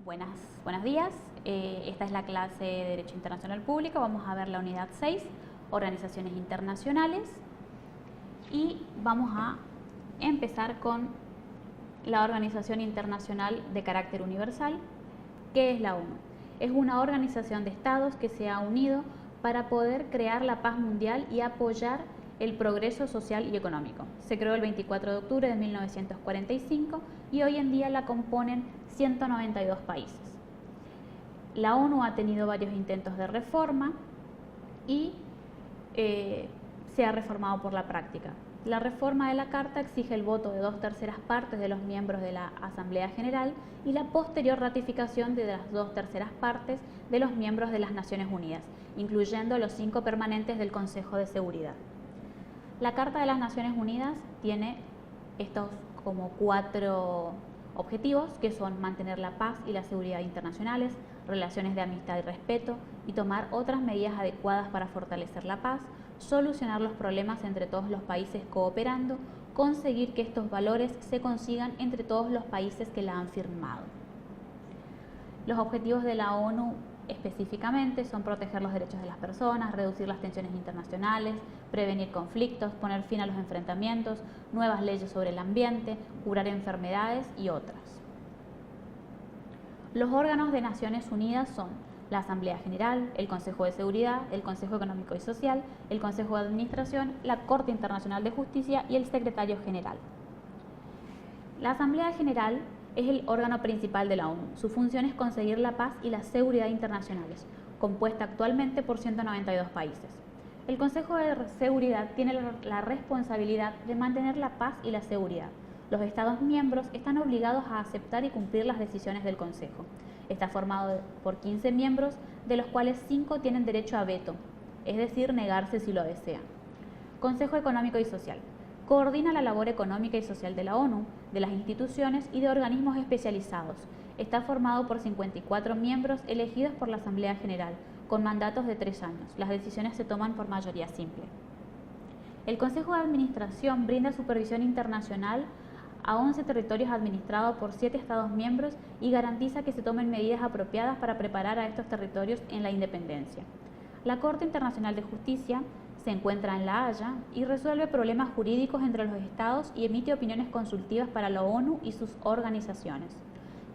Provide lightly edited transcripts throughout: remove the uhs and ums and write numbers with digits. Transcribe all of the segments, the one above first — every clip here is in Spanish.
Buenos días. Esta es la clase de Derecho Internacional Público. Vamos a ver la unidad 6, Organizaciones Internacionales. Y vamos a empezar con la Organización Internacional de Carácter Universal. ¿Qué es la ONU? Es una organización de estados que se ha unido para poder crear la paz mundial y apoyar el progreso social y económico. Se creó el 24 de octubre de 1945 y hoy en día la componen 192 países. La ONU ha tenido varios intentos de reforma y se ha reformado por la práctica. La reforma de la Carta exige el voto de 2/3 partes de los miembros de la Asamblea General y la posterior ratificación de las 2/3 partes de los miembros de las Naciones Unidas, incluyendo los 5 permanentes del Consejo de Seguridad. La Carta de las Naciones Unidas tiene estos como 4 objetivos, que son mantener la paz y la seguridad internacionales, relaciones de amistad y respeto, y tomar otras medidas adecuadas para fortalecer la paz, solucionar los problemas entre todos los países cooperando, conseguir que estos valores se consigan entre todos los países que la han firmado. Los objetivos de la ONU específicamente son proteger los derechos de las personas, reducir las tensiones internacionales, prevenir conflictos, poner fin a los enfrentamientos, nuevas leyes sobre el ambiente, curar enfermedades y otras. Los órganos de Naciones Unidas son la Asamblea General, el Consejo de Seguridad, el Consejo Económico y Social, el Consejo de Administración, la Corte Internacional de Justicia y el Secretario General. La Asamblea General es el órgano principal de la ONU. Su función es conseguir la paz y la seguridad internacionales, compuesta actualmente por 192 países. El Consejo de Seguridad tiene la responsabilidad de mantener la paz y la seguridad. Los Estados miembros están obligados a aceptar y cumplir las decisiones del Consejo. Está formado por 15 miembros, de los cuales 5 tienen derecho a veto, es decir, negarse si lo desean. Consejo Económico y Social. Coordina la labor económica y social de la ONU, de las instituciones y de organismos especializados. Está formado por 54 miembros elegidos por la Asamblea General, con mandatos de 3 años. Las decisiones se toman por mayoría simple. El Consejo de Administración brinda supervisión internacional a 11 territorios administrados por 7 Estados miembros y garantiza que se tomen medidas apropiadas para preparar a estos territorios en la independencia. La Corte Internacional de Justicia se encuentra en La Haya y resuelve problemas jurídicos entre los estados y emite opiniones consultivas para la ONU y sus organizaciones.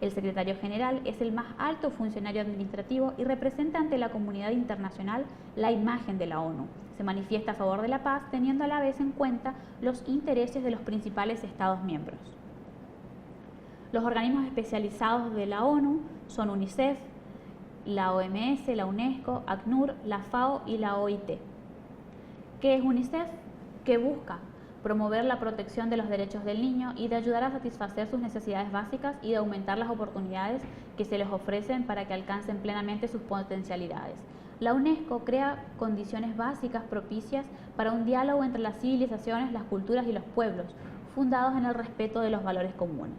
El secretario general es el más alto funcionario administrativo y representa ante la comunidad internacional la imagen de la ONU. Se manifiesta a favor de la paz, teniendo a la vez en cuenta los intereses de los principales estados miembros. Los organismos especializados de la ONU son UNICEF, la OMS, la UNESCO, ACNUR, la FAO y la OIT. ¿Qué es UNICEF? Que busca promover la protección de los derechos del niño y de ayudar a satisfacer sus necesidades básicas y de aumentar las oportunidades que se les ofrecen para que alcancen plenamente sus potencialidades. La UNESCO crea condiciones básicas propicias para un diálogo entre las civilizaciones, las culturas y los pueblos, fundados en el respeto de los valores comunes.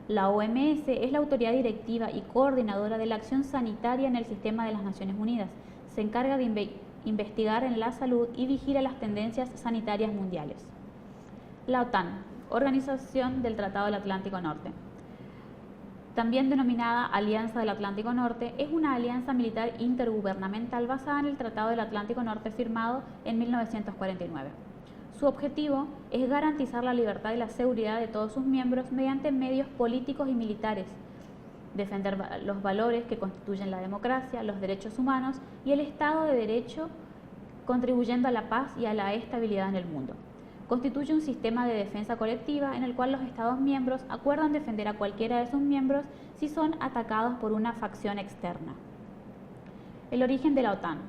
La OMS es la autoridad directiva y coordinadora de la acción sanitaria en el sistema de las Naciones Unidas. Se encarga de investigar en la salud y vigila las tendencias sanitarias mundiales. La OTAN, Organización del Tratado del Atlántico Norte, también denominada Alianza del Atlántico Norte, es una alianza militar intergubernamental basada en el Tratado del Atlántico Norte firmado en 1949. Su objetivo es garantizar la libertad y la seguridad de todos sus miembros mediante medios políticos y militares, defender los valores que constituyen la democracia, los derechos humanos y el Estado de Derecho, contribuyendo a la paz y a la estabilidad en el mundo. Constituye un sistema de defensa colectiva en el cual los Estados miembros acuerdan defender a cualquiera de sus miembros si son atacados por una facción externa. El origen de la OTAN.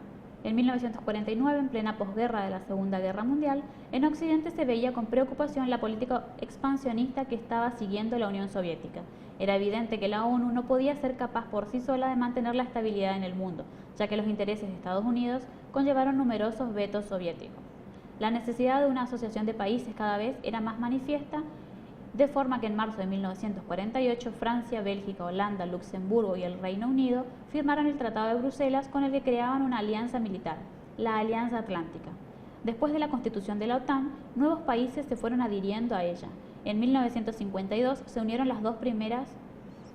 En 1949, en plena posguerra de la Segunda Guerra Mundial, en Occidente se veía con preocupación la política expansionista que estaba siguiendo la Unión Soviética. Era evidente que la ONU no podía ser capaz por sí sola de mantener la estabilidad en el mundo, ya que los intereses de Estados Unidos conllevaron numerosos vetos soviéticos. La necesidad de una asociación de países cada vez era más manifiesta, de forma que en marzo de 1948 Francia, Bélgica, Holanda, Luxemburgo y el Reino Unido firmaron el Tratado de Bruselas con el que creaban una alianza militar, la Alianza Atlántica. Después de la constitución de la OTAN, nuevos países se fueron adhiriendo a ella. En 1952 se unieron las 2 primeras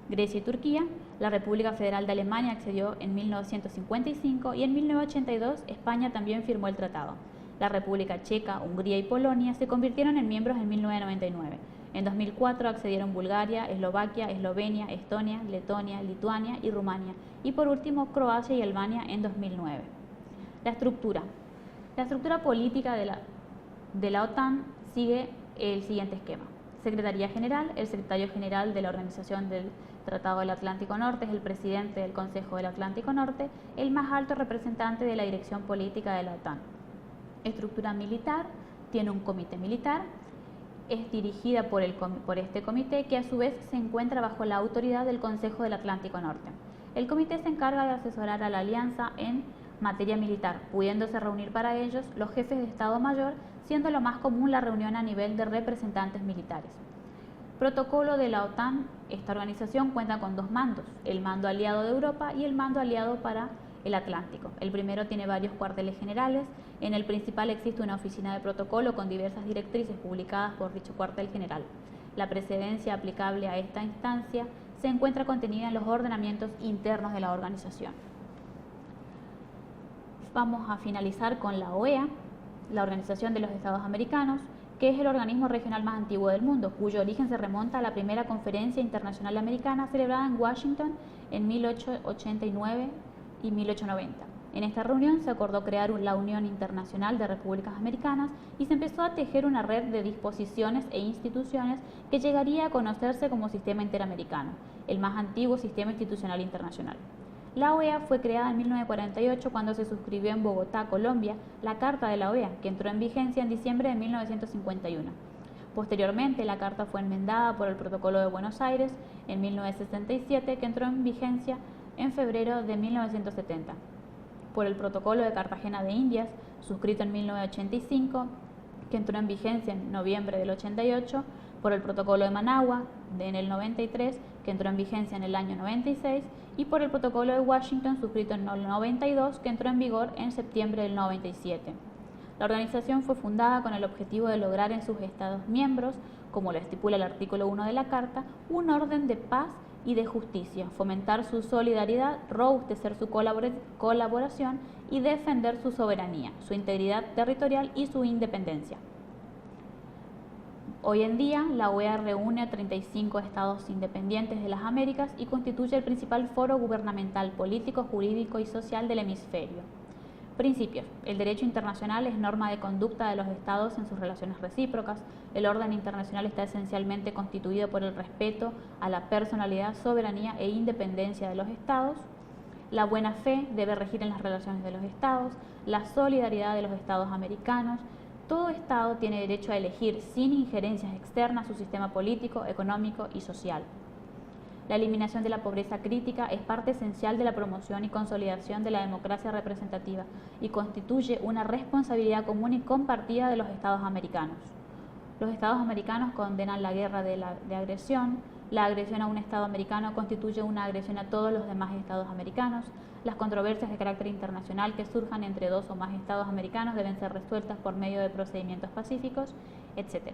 Grecia y Turquía. La República Federal de Alemania accedió en 1955 y en 1982 España también firmó el tratado. La República Checa, Hungría y Polonia se convirtieron en miembros en 1999. En 2004 accedieron Bulgaria, Eslovaquia, Eslovenia, Estonia, Letonia, Lituania y Rumania. Y por último Croacia y Albania en 2009. La estructura. La estructura política de la OTAN sigue el siguiente esquema. Secretaría General. El secretario general de la Organización del Tratado del Atlántico Norte es el presidente del Consejo del Atlántico Norte, el más alto representante de la dirección política de la OTAN. Estructura militar. Tiene un comité militar. Es dirigida por este comité, que a su vez se encuentra bajo la autoridad del Consejo del Atlántico Norte. El comité se encarga de asesorar a la alianza en materia militar, pudiéndose reunir para ellos los jefes de Estado Mayor, siendo lo más común la reunión a nivel de representantes militares. Protocolo de la OTAN. Esta organización cuenta con dos mandos, el mando aliado de Europa y el mando aliado para el Atlántico. El primero tiene varios cuarteles generales. En el principal existe una oficina de protocolo con diversas directrices publicadas por dicho cuartel general. La precedencia aplicable a esta instancia se encuentra contenida en los ordenamientos internos de la organización. Vamos a finalizar con la OEA, la Organización de los Estados Americanos, que es el organismo regional más antiguo del mundo, cuyo origen se remonta a la primera conferencia internacional americana celebrada en Washington en 1889 y 1890. En esta reunión se acordó crear la Unión Internacional de Repúblicas Americanas y se empezó a tejer una red de disposiciones e instituciones que llegaría a conocerse como Sistema Interamericano, el más antiguo sistema institucional internacional. La OEA fue creada en 1948 cuando se suscribió en Bogotá, Colombia, la Carta de la OEA, que entró en vigencia en diciembre de 1951. Posteriormente, la Carta fue enmendada por el Protocolo de Buenos Aires en 1967, que entró en vigencia en febrero de 1970, por el Protocolo de Cartagena de Indias, suscrito en 1985, que entró en vigencia en noviembre del 88, por el Protocolo de Managua en el 93, que entró en vigencia en el año 96, y por el Protocolo de Washington, suscrito en el 92, que entró en vigor en septiembre del 97. La organización fue fundada con el objetivo de lograr en sus Estados miembros, como lo estipula el artículo 1 de la Carta, un orden de paz y de justicia, fomentar su solidaridad, robustecer su colaboración y defender su soberanía, su integridad territorial y su independencia. Hoy en día, la OEA reúne a 35 estados independientes de las Américas y constituye el principal foro gubernamental, político, jurídico y social del hemisferio. Principios. El derecho internacional es norma de conducta de los estados en sus relaciones recíprocas. El orden internacional está esencialmente constituido por el respeto a la personalidad, soberanía e independencia de los estados. La buena fe debe regir en las relaciones de los estados. La solidaridad de los estados americanos. Todo Estado tiene derecho a elegir sin injerencias externas su sistema político, económico y social. La eliminación de la pobreza crítica es parte esencial de la promoción y consolidación de la democracia representativa y constituye una responsabilidad común y compartida de los Estados americanos. Los Estados americanos condenan la guerra de agresión. La agresión a un Estado americano constituye una agresión a todos los demás Estados americanos. Las controversias de carácter internacional que surjan entre dos o más Estados americanos deben ser resueltas por medio de procedimientos pacíficos, etc.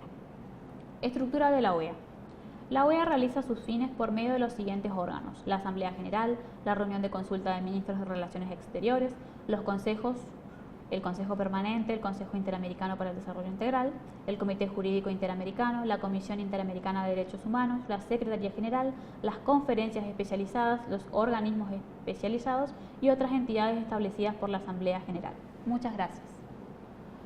Estructura de la OEA. La OEA realiza sus fines por medio de los siguientes órganos: la Asamblea General, la reunión de consulta de ministros de Relaciones Exteriores, los consejos, el Consejo Permanente, el Consejo Interamericano para el Desarrollo Integral, el Comité Jurídico Interamericano, la Comisión Interamericana de Derechos Humanos, la Secretaría General, las conferencias especializadas, los organismos especializados y otras entidades establecidas por la Asamblea General. Muchas gracias.